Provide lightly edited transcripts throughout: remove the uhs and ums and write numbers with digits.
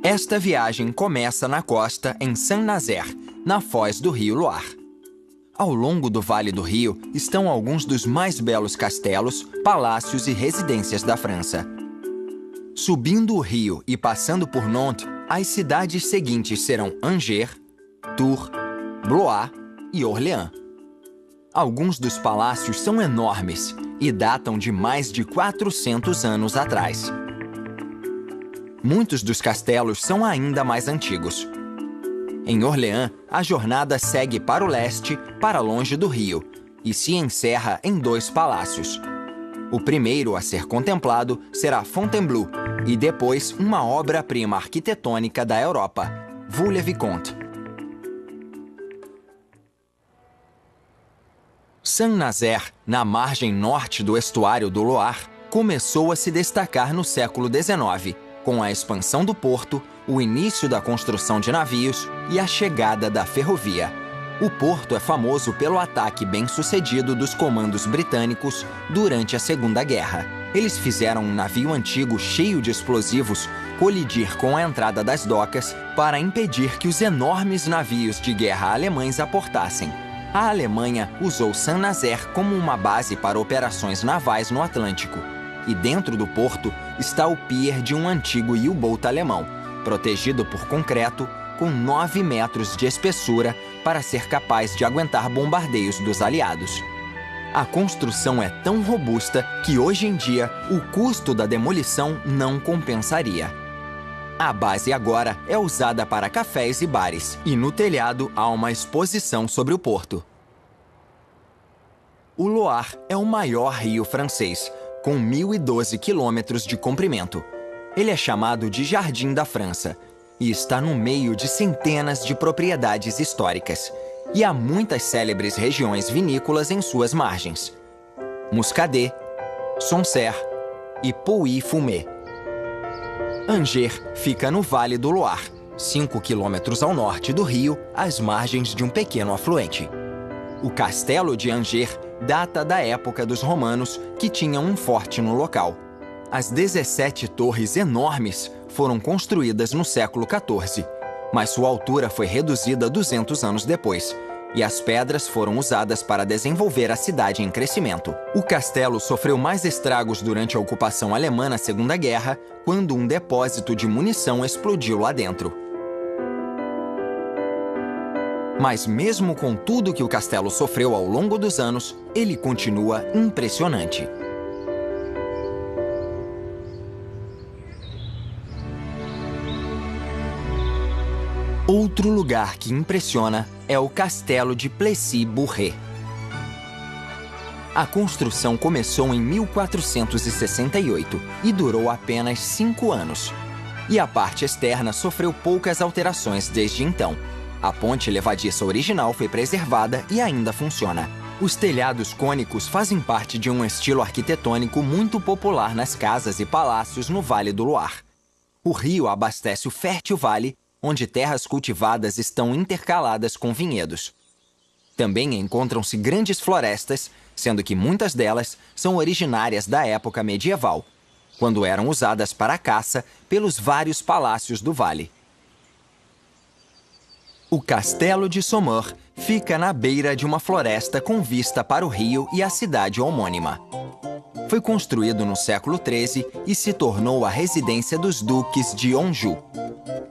Esta viagem começa na costa em Saint-Nazaire, na foz do rio Loire. Ao longo do Vale do Rio estão alguns dos mais belos castelos, palácios e residências da França. Subindo o rio e passando por Nantes, as cidades seguintes serão Angers, Tours, Blois e Orléans. Alguns dos palácios são enormes e datam de mais de 400 anos atrás. Muitos dos castelos são ainda mais antigos. Em Orléans, a jornada segue para o leste, para longe do rio, e se encerra em 2 palácios. O primeiro a ser contemplado será Fontainebleau, e depois uma obra-prima arquitetônica da Europa, Vaux-le-Vicomte. Saint-Nazaire, na margem norte do estuário do Loire, começou a se destacar no século XIX, com a expansão do porto, o início da construção de navios e a chegada da ferrovia. O porto é famoso pelo ataque bem-sucedido dos comandos britânicos durante a Segunda Guerra. Eles fizeram um navio antigo cheio de explosivos colidir com a entrada das docas para impedir que os enormes navios de guerra alemães aportassem. A Alemanha usou Saint-Nazaire como uma base para operações navais no Atlântico. E dentro do porto está o pier de um antigo U-boat alemão, protegido por concreto, com 9 metros de espessura para ser capaz de aguentar bombardeios dos aliados. A construção é tão robusta que hoje em dia o custo da demolição não compensaria. A base agora é usada para cafés e bares, e no telhado há uma exposição sobre o porto. O Loire é o maior rio francês, com 1.012 quilômetros de comprimento. Ele é chamado de Jardim da França e está no meio de centenas de propriedades históricas. E há muitas célebres regiões vinícolas em suas margens: Muscadet, Sancerre e Pouilly-Fumé. Angers fica no Vale do Loire, 5 quilômetros ao norte do rio, às margens de um pequeno afluente. O castelo de Angers data da época dos romanos, que tinham um forte no local. As 17 torres enormes foram construídas no século XIV, mas sua altura foi reduzida 200 anos depois, e as pedras foram usadas para desenvolver a cidade em crescimento. O castelo sofreu mais estragos durante a ocupação alemã na Segunda Guerra, quando um depósito de munição explodiu lá dentro. Mas mesmo com tudo que o castelo sofreu ao longo dos anos, ele continua impressionante. Outro lugar que impressiona é o castelo de Plessis-Bourget. A construção começou em 1468 e durou apenas 5 anos. E a parte externa sofreu poucas alterações desde então. A ponte levadiça original foi preservada e ainda funciona. Os telhados cônicos fazem parte de um estilo arquitetônico muito popular nas casas e palácios no Vale do Loire. O rio abastece o fértil vale, onde terras cultivadas estão intercaladas com vinhedos. Também encontram-se grandes florestas, sendo que muitas delas são originárias da época medieval, quando eram usadas para a caça pelos vários palácios do vale. O Castelo de Saumur fica na beira de uma floresta com vista para o rio e a cidade homônima. Foi construído no século XIII e se tornou a residência dos duques de Anjou.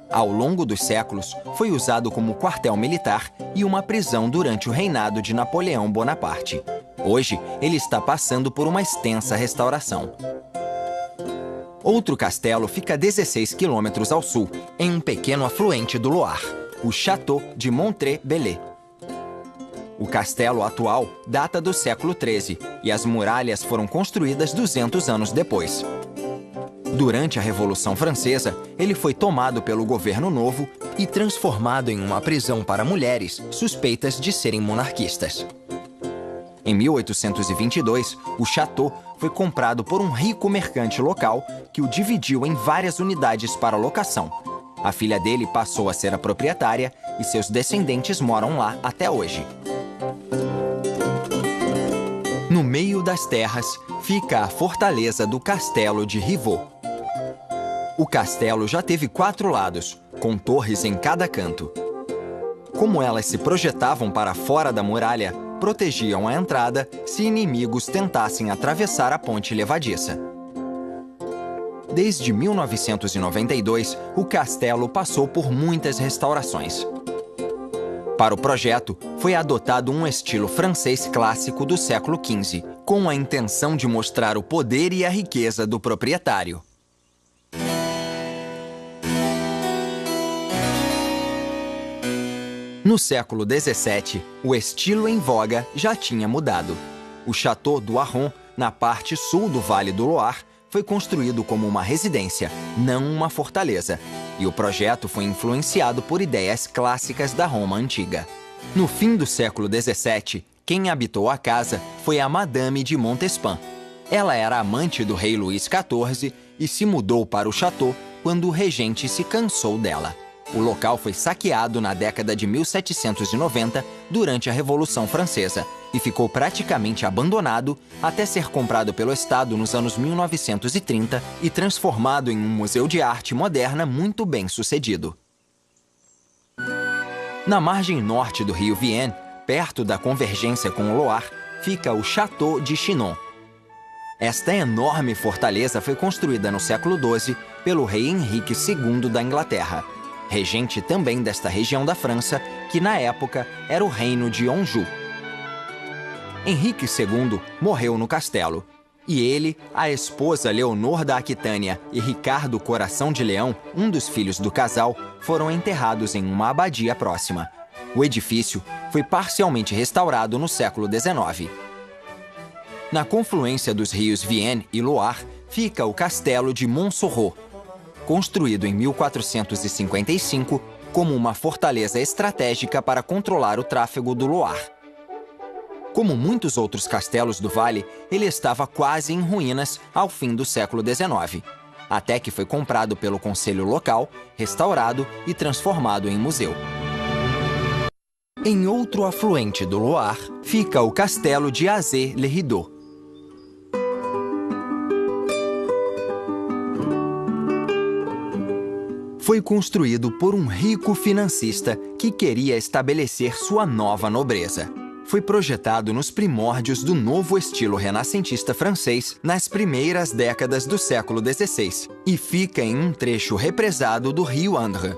Ao longo dos séculos, foi usado como quartel militar e uma prisão durante o reinado de Napoleão Bonaparte. Hoje, ele está passando por uma extensa restauração. Outro castelo fica a 16 quilômetros ao sul, em um pequeno afluente do Loire, o Château de Montré-Bellay. O castelo atual data do século XIII e as muralhas foram construídas 200 anos depois. Durante a Revolução Francesa, ele foi tomado pelo governo novo e transformado em uma prisão para mulheres suspeitas de serem monarquistas. Em 1822, o château foi comprado por um rico mercante local que o dividiu em várias unidades para locação. A filha dele passou a ser a proprietária e seus descendentes moram lá até hoje. No meio das terras fica a fortaleza do Castelo de Rivaux. O castelo já teve 4 lados, com torres em cada canto. Como elas se projetavam para fora da muralha, protegiam a entrada se inimigos tentassem atravessar a ponte levadiça. Desde 1992, o castelo passou por muitas restaurações. Para o projeto, foi adotado um estilo francês clássico do século XV, com a intenção de mostrar o poder e a riqueza do proprietário. No século XVII, o estilo em voga já tinha mudado. O Château do Arron, na parte sul do Vale do Loire, foi construído como uma residência, não uma fortaleza, e o projeto foi influenciado por ideias clássicas da Roma antiga. No fim do século XVII, quem habitou a casa foi a Madame de Montespan. Ela era amante do rei Luís XIV e se mudou para o château quando o regente se cansou dela. O local foi saqueado na década de 1790 durante a Revolução Francesa e ficou praticamente abandonado até ser comprado pelo Estado nos anos 1930 e transformado em um museu de arte moderna muito bem sucedido. Na margem norte do rio Vienne, perto da convergência com o Loire, fica o Château de Chinon. Esta enorme fortaleza foi construída no século XII pelo rei Henrique II da Inglaterra, regente também desta região da França, que na época era o reino de Anjou. Henrique II morreu no castelo, e ele, a esposa Leonor da Aquitânia e Ricardo Coração de Leão, um dos filhos do casal, foram enterrados em uma abadia próxima. O edifício foi parcialmente restaurado no século XIX. Na confluência dos rios Vienne e Loire fica o castelo de Montsoreau, construído em 1455 como uma fortaleza estratégica para controlar o tráfego do Loire. Como muitos outros castelos do vale, ele estava quase em ruínas ao fim do século XIX, até que foi comprado pelo conselho local, restaurado e transformado em museu. Em outro afluente do Loire fica o castelo de Azay-le-Rideau. Foi construído por um rico financista que queria estabelecer sua nova nobreza. Foi projetado nos primórdios do novo estilo renascentista francês nas primeiras décadas do século XVI e fica em um trecho represado do rio Indre.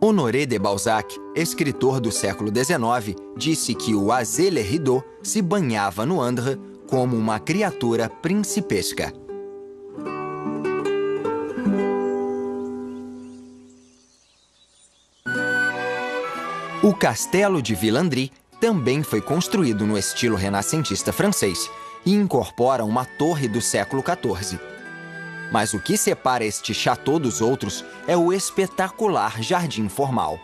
Honoré de Balzac, escritor do século XIX, disse que o Azay-le-Rideau se banhava no Indre como uma criatura principesca. O castelo de Villandry também foi construído no estilo renascentista francês e incorpora uma torre do século XIV. Mas o que separa este château dos outros é o espetacular jardim formal.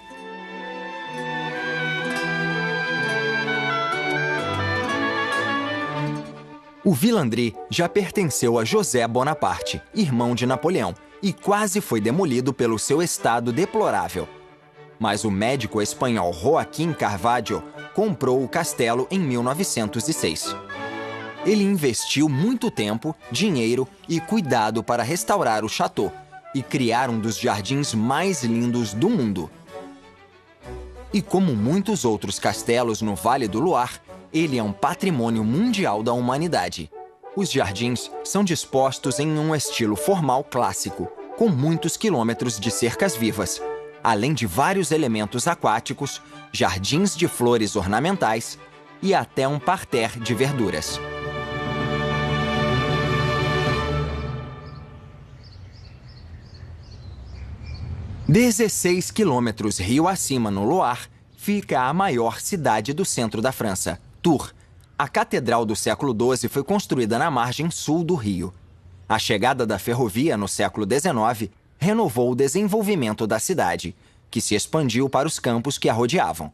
O Villandry já pertenceu a José Bonaparte, irmão de Napoleão, e quase foi demolido pelo seu estado deplorável. Mas o médico espanhol Joaquim Carvalho comprou o castelo em 1906. Ele investiu muito tempo, dinheiro e cuidado para restaurar o château e criar um dos jardins mais lindos do mundo. E como muitos outros castelos no Vale do Loire, ele é um patrimônio mundial da humanidade. Os jardins são dispostos em um estilo formal clássico, com muitos quilômetros de cercas vivas, além de vários elementos aquáticos, jardins de flores ornamentais e até um parterre de verduras. "16 quilômetros rio acima no Loire, fica a maior cidade do centro da França, Tours. A catedral do século XII foi construída na margem sul do rio. A chegada da ferrovia no século XIX renovou o desenvolvimento da cidade, que se expandiu para os campos que a rodeavam.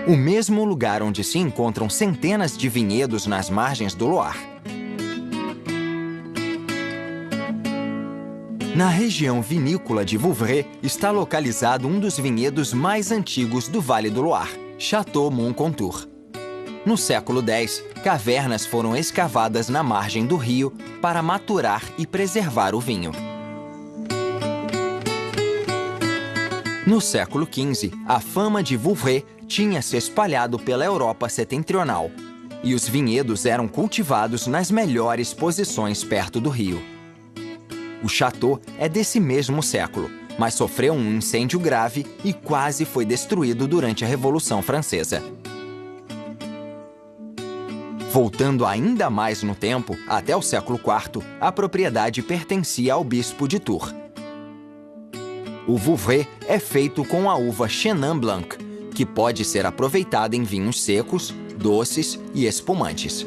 O mesmo lugar onde se encontram centenas de vinhedos nas margens do Loire. Na região vinícola de Vouvray está localizado um dos vinhedos mais antigos do Vale do Loire, Château Moncontour. No século X, cavernas foram escavadas na margem do rio para maturar e preservar o vinho. No século XV, a fama de Vouvray tinha se espalhado pela Europa setentrional e os vinhedos eram cultivados nas melhores posições perto do rio. O château é desse mesmo século, mas sofreu um incêndio grave e quase foi destruído durante a Revolução Francesa. Voltando ainda mais no tempo, até o século IV, a propriedade pertencia ao bispo de Tours. O Vouvray é feito com a uva Chenin Blanc, que pode ser aproveitada em vinhos secos, doces e espumantes.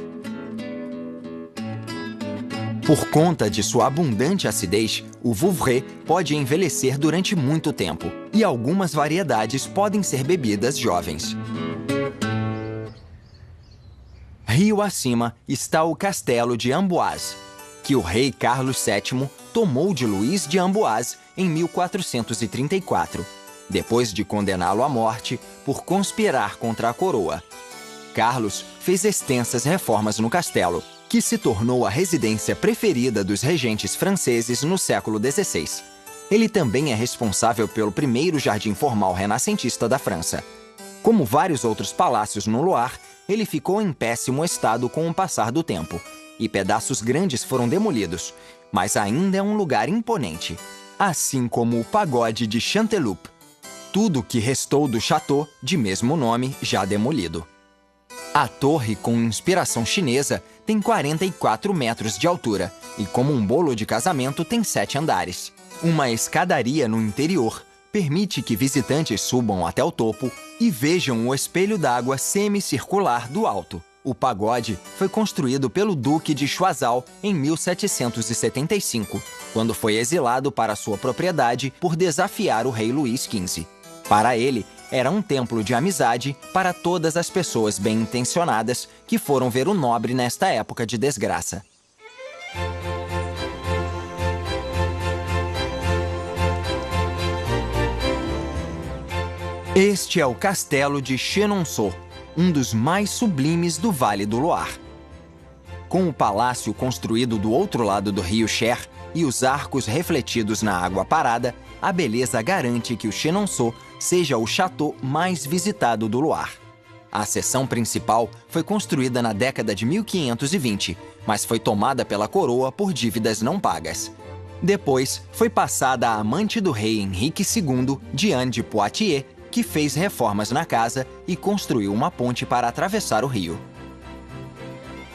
Por conta de sua abundante acidez, o Vouvray pode envelhecer durante muito tempo, e algumas variedades podem ser bebidas jovens. Rio acima está o castelo de Amboise, que o rei Carlos VII tomou de Luís de Amboise em 1434, depois de condená-lo à morte por conspirar contra a coroa. Carlos fez extensas reformas no castelo, que se tornou a residência preferida dos regentes franceses no século XVI. Ele também é responsável pelo primeiro jardim formal renascentista da França. Como vários outros palácios no Loire, ele ficou em péssimo estado com o passar do tempo, e pedaços grandes foram demolidos, mas ainda é um lugar imponente, assim como o pagode de Chanteloup, tudo que restou do château de mesmo nome já demolido. A torre, com inspiração chinesa, tem 44 metros de altura e, como um bolo de casamento, tem 7 andares. Uma escadaria no interior permite que visitantes subam até o topo e vejam o espelho d'água semicircular do alto. O pagode foi construído pelo Duque de Choiseul em 1775, quando foi exilado para sua propriedade por desafiar o rei Luís XV. Para ele, era um templo de amizade para todas as pessoas bem-intencionadas que foram ver o nobre nesta época de desgraça. Este é o castelo de Chenonceau, um dos mais sublimes do Vale do Loire. Com o palácio construído do outro lado do rio Cher e os arcos refletidos na água parada, a beleza garante que o Chenonceau seja o château mais visitado do Loire. A seção principal foi construída na década de 1520, mas foi tomada pela coroa por dívidas não pagas. Depois, foi passada à amante do rei Henrique II, Diane de Poitiers, que fez reformas na casa e construiu uma ponte para atravessar o rio.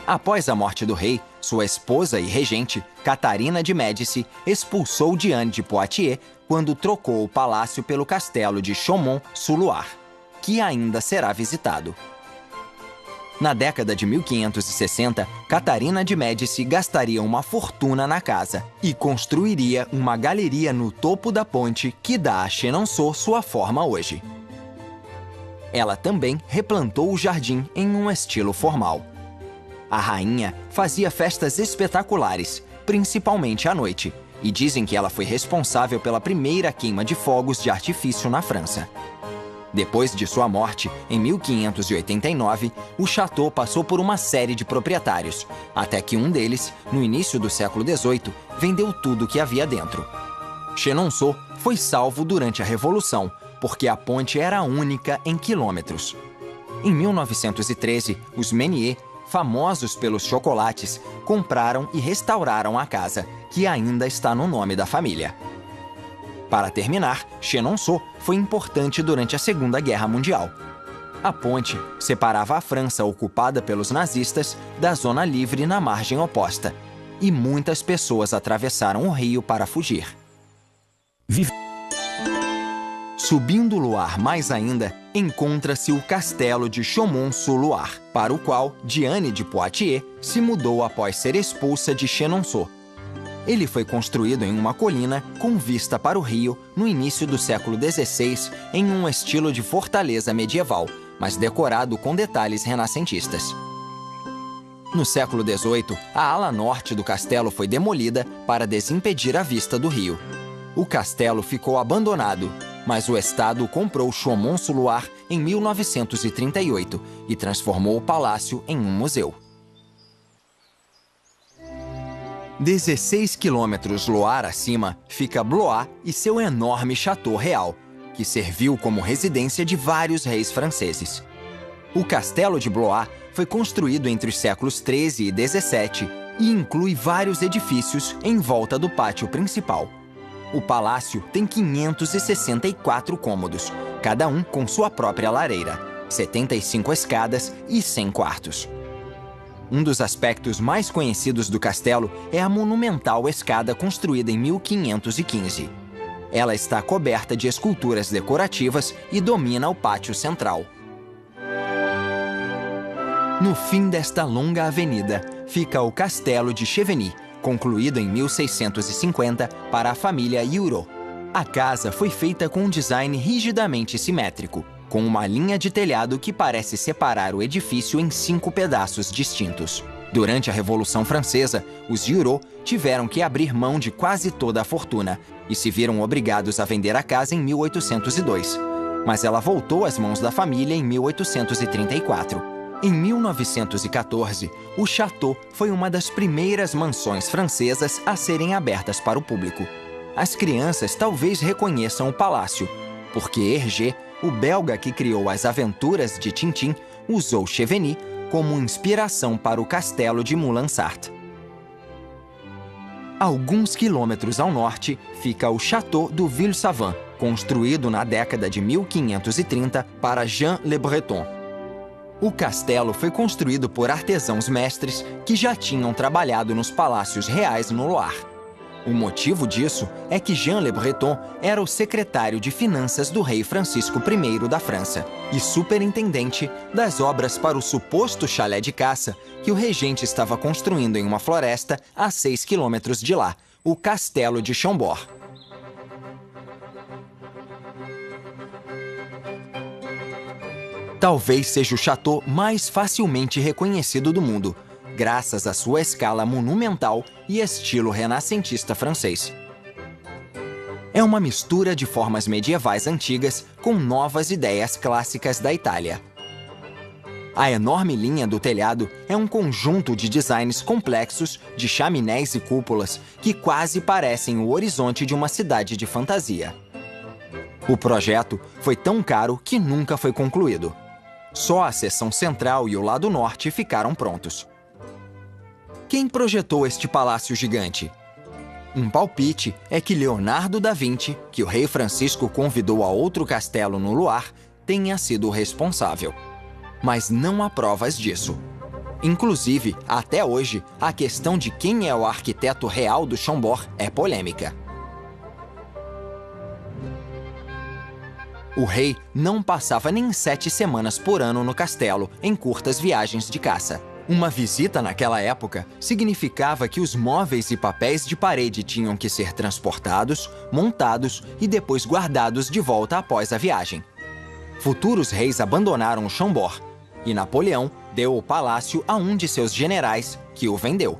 Após a morte do rei, sua esposa e regente, Catarina de Médici, expulsou Diane de Poitiers quando trocou o palácio pelo castelo de Chaumont-sur-Loire, que ainda será visitado. Na década de 1560, Catarina de Médici gastaria uma fortuna na casa e construiria uma galeria no topo da ponte que dá a Chenonceau sua forma hoje. Ela também replantou o jardim em um estilo formal. A rainha fazia festas espetaculares, principalmente à noite, e dizem que ela foi responsável pela primeira queima de fogos de artifício na França. Depois de sua morte, em 1589, o château passou por uma série de proprietários, até que um deles, no início do século XVIII, vendeu tudo que havia dentro. Chenonceau foi salvo durante a Revolução, porque a ponte era única em quilômetros. Em 1913, os Meunier, famosos pelos chocolates, compraram e restauraram a casa, que ainda está no nome da família. Para terminar, Chenonceau foi importante durante a Segunda Guerra Mundial. A ponte separava a França ocupada pelos nazistas da zona livre na margem oposta, e muitas pessoas atravessaram o rio para fugir. Subindo o Loire mais ainda, encontra-se o castelo de Chaumont-sur-Loire, para o qual Diane de Poitiers se mudou após ser expulsa de Chenonceau. Ele foi construído em uma colina com vista para o rio no início do século XVI em um estilo de fortaleza medieval, mas decorado com detalhes renascentistas. No século XVIII, a ala norte do castelo foi demolida para desimpedir a vista do rio. O castelo ficou abandonado mas o estado comprou Chaumont-sur-Loire em 1938 e transformou o palácio em um museu. 16 quilômetros Loire acima fica Blois e seu enorme Château Real, que serviu como residência de vários reis franceses. O castelo de Blois foi construído entre os séculos 13 e 17 e inclui vários edifícios em volta do pátio principal. O palácio tem 564 cômodos, cada um com sua própria lareira, 75 escadas e 100 quartos. Um dos aspectos mais conhecidos do castelo é a monumental escada construída em 1515. Ela está coberta de esculturas decorativas e domina o pátio central. No fim desta longa avenida fica o Castelo de Chevigny, concluído em 1650 para a família Hureau. A casa foi feita com um design rigidamente simétrico, com uma linha de telhado que parece separar o edifício em 5 pedaços distintos. Durante a Revolução Francesa, os Hureau tiveram que abrir mão de quase toda a fortuna e se viram obrigados a vender a casa em 1802. Mas ela voltou às mãos da família em 1834. Em 1914, o Château foi uma das primeiras mansões francesas a serem abertas para o público. As crianças talvez reconheçam o palácio, porque Hergé, o belga que criou as aventuras de Tintin, usou Chevigny como inspiração para o castelo de Moulin-Sarthe. Alguns quilômetros ao norte fica o Château do Ville-Savant, construído na década de 1530 para Jean Le Breton. O castelo foi construído por artesãos mestres que já tinham trabalhado nos palácios reais no Loire. O motivo disso é que Jean Le Breton era o secretário de finanças do rei Francisco I da França e superintendente das obras para o suposto chalé de caça que o regente estava construindo em uma floresta a 6 quilômetros de lá, o Castelo de Chambord. Talvez seja o chateau mais facilmente reconhecido do mundo, graças à sua escala monumental e estilo renascentista francês. É uma mistura de formas medievais antigas com novas ideias clássicas da Itália. A enorme linha do telhado é um conjunto de designs complexos de chaminés e cúpulas que quase parecem o horizonte de uma cidade de fantasia. O projeto foi tão caro que nunca foi concluído. Só a seção central e o lado norte ficaram prontos. Quem projetou este palácio gigante? Um palpite é que Leonardo da Vinci, que o rei Francisco convidou a outro castelo no Loire, tenha sido o responsável. Mas não há provas disso. Inclusive, até hoje, a questão de quem é o arquiteto real do Chambord é polêmica. O rei não passava nem 7 semanas por ano no castelo, em curtas viagens de caça. Uma visita naquela época significava que os móveis e papéis de parede tinham que ser transportados, montados e depois guardados de volta após a viagem. Futuros reis abandonaram o Chambord e Napoleão deu o palácio a um de seus generais, que o vendeu.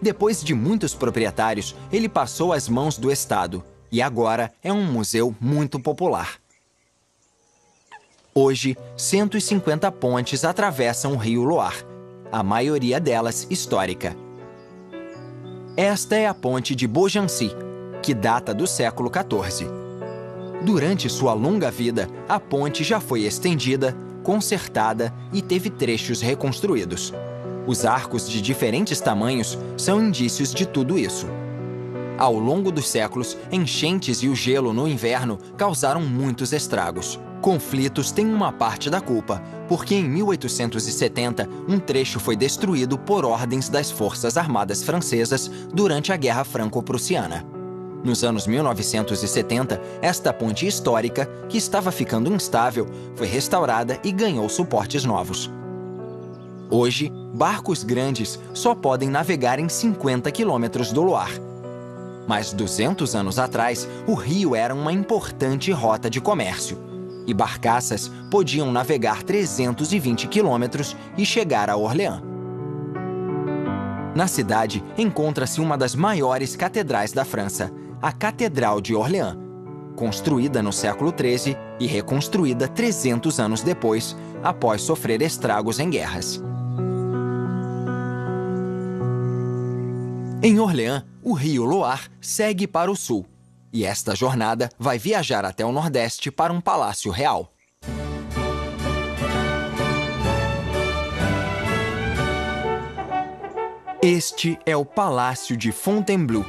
Depois de muitos proprietários, ele passou às mãos do Estado e agora é um museu muito popular. Hoje, 150 pontes atravessam o rio Loire, a maioria delas histórica. Esta é a ponte de Beaugency, que data do século XIV. Durante sua longa vida, a ponte já foi estendida, consertada e teve trechos reconstruídos. Os arcos de diferentes tamanhos são indícios de tudo isso. Ao longo dos séculos, enchentes e o gelo no inverno causaram muitos estragos. Conflitos têm uma parte da culpa, porque em 1870 um trecho foi destruído por ordens das Forças Armadas Francesas durante a Guerra Franco-Prussiana. Nos anos 1970, esta ponte histórica, que estava ficando instável, foi restaurada e ganhou suportes novos. Hoje, barcos grandes só podem navegar em 50 quilômetros do Loire. Mas 200 anos atrás, o rio era uma importante rota de comércio. E barcaças podiam navegar 320 quilômetros e chegar a Orleans. Na cidade encontra-se uma das maiores catedrais da França, a Catedral de Orleans. construída no século XIII e reconstruída 300 anos depois, após sofrer estragos em guerras. Em Orléans, o rio Loire segue para o sul, e esta jornada vai viajar até o Nordeste para um palácio real. Este é o Palácio de Fontainebleau,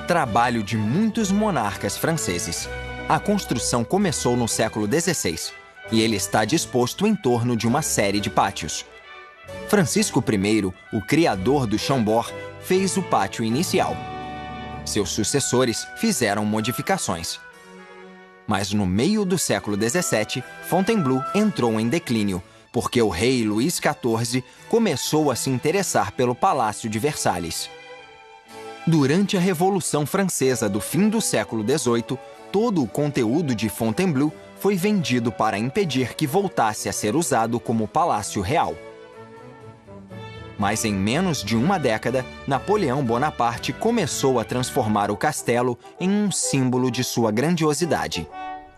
trabalho de muitos monarcas franceses. A construção começou no século XVI e ele está disposto em torno de uma série de pátios. Francisco I, o criador do Chambord, fez o pátio inicial. Seus sucessores fizeram modificações. Mas no meio do século XVII, Fontainebleau entrou em declínio, porque o rei Luís XIV começou a se interessar pelo Palácio de Versalhes. Durante a Revolução Francesa do fim do século XVIII, todo o conteúdo de Fontainebleau foi vendido para impedir que voltasse a ser usado como palácio real. Mas em menos de uma década, Napoleão Bonaparte começou a transformar o castelo em um símbolo de sua grandiosidade.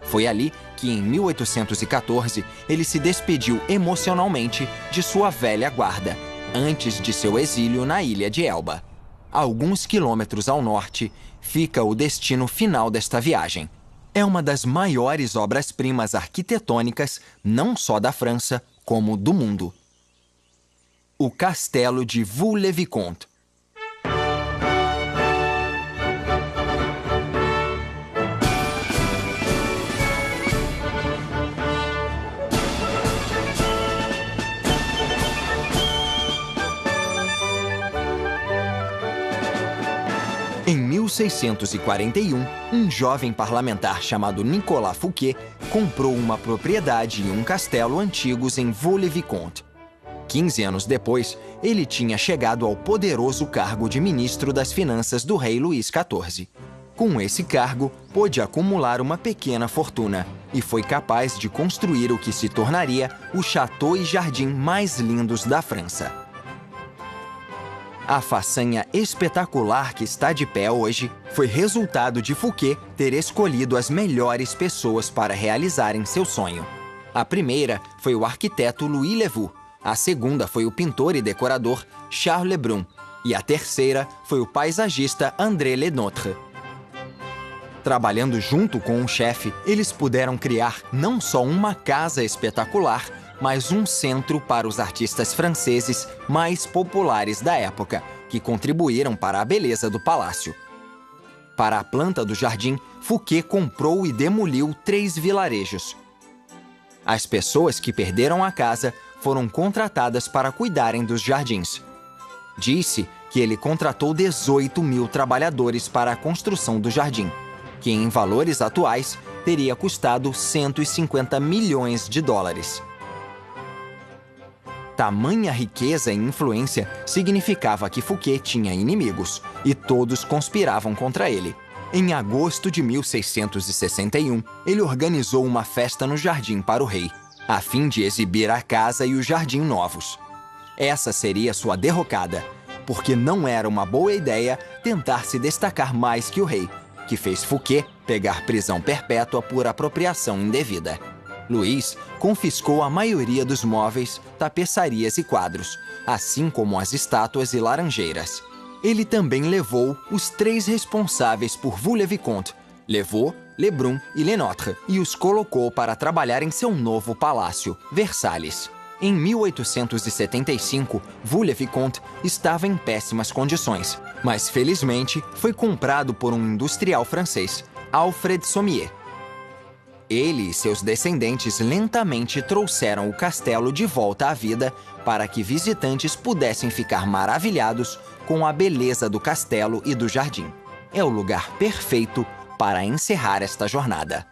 Foi ali que, em 1814, ele se despediu emocionalmente de sua velha guarda, antes de seu exílio na ilha de Elba. A alguns quilômetros ao norte, fica o destino final desta viagem. É uma das maiores obras-primas arquitetônicas, não só da França, como do mundo. O Castelo de Vaux-le-Vicomte. Em 1641, um jovem parlamentar chamado Nicolas Fouquet comprou uma propriedade e um castelo antigos em Vaux-le-Vicomte. 15 anos depois, ele tinha chegado ao poderoso cargo de ministro das Finanças do rei Luís XIV. Com esse cargo, pôde acumular uma pequena fortuna e foi capaz de construir o que se tornaria o château e jardim mais lindos da França. A façanha espetacular que está de pé hoje foi resultado de Fouquet ter escolhido as melhores pessoas para realizarem seu sonho. A primeira foi o arquiteto Louis Levou, a segunda foi o pintor e decorador Charles Lebrun e a terceira foi o paisagista André Lenotre. Trabalhando junto com o chefe, eles puderam criar não só uma casa espetacular, mas um centro para os artistas franceses mais populares da época, que contribuíram para a beleza do palácio. Para a planta do jardim, Fouquet comprou e demoliu 3 vilarejos. As pessoas que perderam a casa foram contratadas para cuidarem dos jardins. Disse que ele contratou 18.000 trabalhadores para a construção do jardim, que em valores atuais teria custado 150 milhões de dólares. Tamanha riqueza e influência significava que Fouquet tinha inimigos, e todos conspiravam contra ele. Em agosto de 1661, ele organizou uma festa no jardim para o rei, a fim de exibir a casa e o jardim novos. Essa seria sua derrocada, porque não era uma boa ideia tentar se destacar mais que o rei, que fez Fouquet pegar prisão perpétua por apropriação indevida. Luís confiscou a maioria dos móveis, tapeçarias e quadros, assim como as estátuas e laranjeiras. Ele também levou os 3 responsáveis por Vaux-le-Vicomte, Levaux, Lebrun e Lenotre, e os colocou para trabalhar em seu novo palácio, Versalhes. Em 1875, Vaux-le-Vicomte estava em péssimas condições, mas felizmente foi comprado por um industrial francês, Alfred Sommier. Ele e seus descendentes lentamente trouxeram o castelo de volta à vida para que visitantes pudessem ficar maravilhados com a beleza do castelo e do jardim. É o lugar perfeito para encerrar esta jornada.